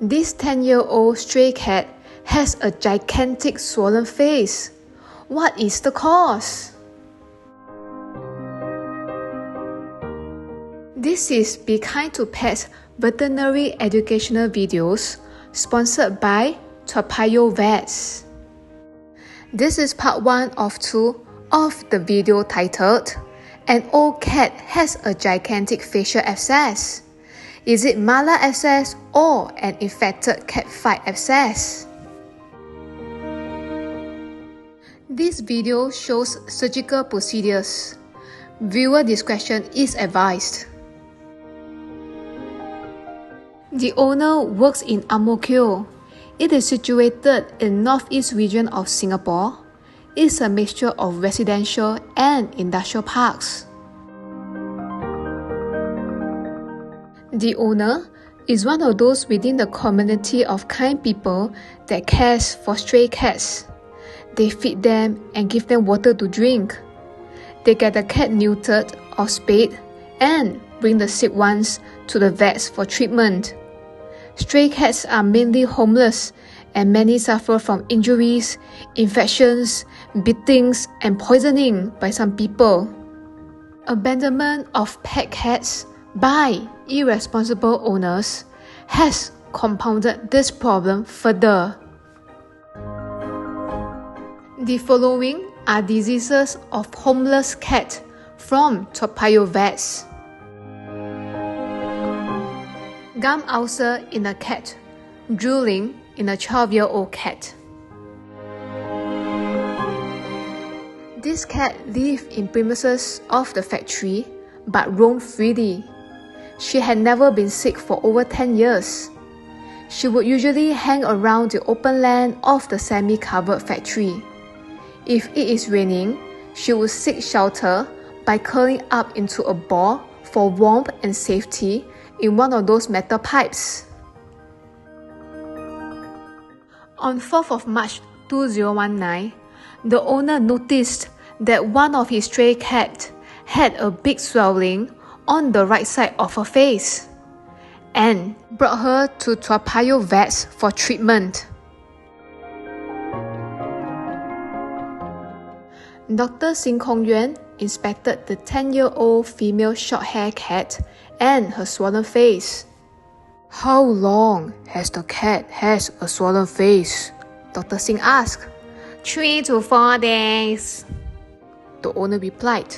This 10-year-old stray cat has a gigantic swollen face. What is the cause? This is Be Kind to Pets veterinary educational videos sponsored by Toa Payoh Vets. This is part 1 of 2 of the video titled An Old Cat Has a Gigantic Facial Abscess. Is it malar abscess or an infected cat fight abscess? This video shows surgical procedures. Viewer discretion is advised. The owner works in Ang Mo Kio. It is situated in northeast region of Singapore. It's a mixture of residential and industrial parks. The owner is one of those within the community of kind people that cares for stray cats. They feed them and give them water to drink. They get the cat neutered or spayed and bring the sick ones to the vets for treatment. Stray cats are mainly homeless and many suffer from injuries, infections, beatings, and poisoning by some people. Abandonment of pet cats by irresponsible owners has compounded this problem further. The following are diseases of homeless cat from Toa Payoh Vets. Gum ulcer in a cat, drooling in a 12-year-old cat. This cat lived in premises of the factory but roamed freely. She had never been sick for over 10 years. She would usually hang around the open land of the semi-covered factory. If it is raining, she would seek shelter by curling up into a ball for warmth and safety in one of those metal pipes. On 4th of March 2019, the owner noticed that one of his stray cats had a big swelling on the right side of her face and brought her to Toa Payoh Vets for treatment. Dr. Sin Kong Yuan inspected the 10-year-old female short-haired cat and her swollen face. "How long has the cat has a swollen face?" Dr. Singh asked. 3 to 4 days, the owner replied.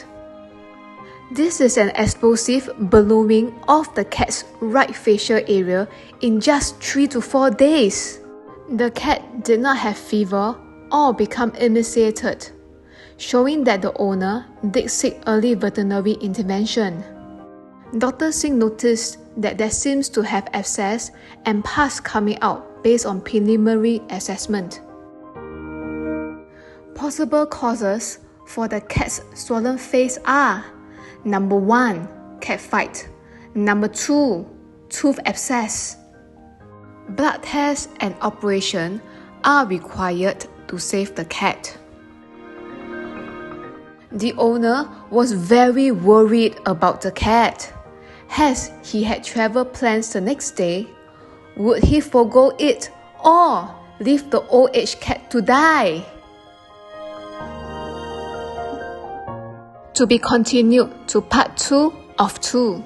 This is an explosive ballooning of the cat's right facial area in just 3 to 4 days. The cat did not have fever or become emaciated, showing that the owner did seek early veterinary intervention. Dr. Singh noticed that there seems to have abscess and pus coming out based on preliminary assessment. Possible causes for the cat's swollen face are: Number 1, cat fight. Number 2, tooth abscess. Blood tests and operation are required to save the cat. The owner was very worried about the cat. As he had travel plans the next day, would he forgo it or leave the old-aged cat to die? To be continued to part 2 of 2.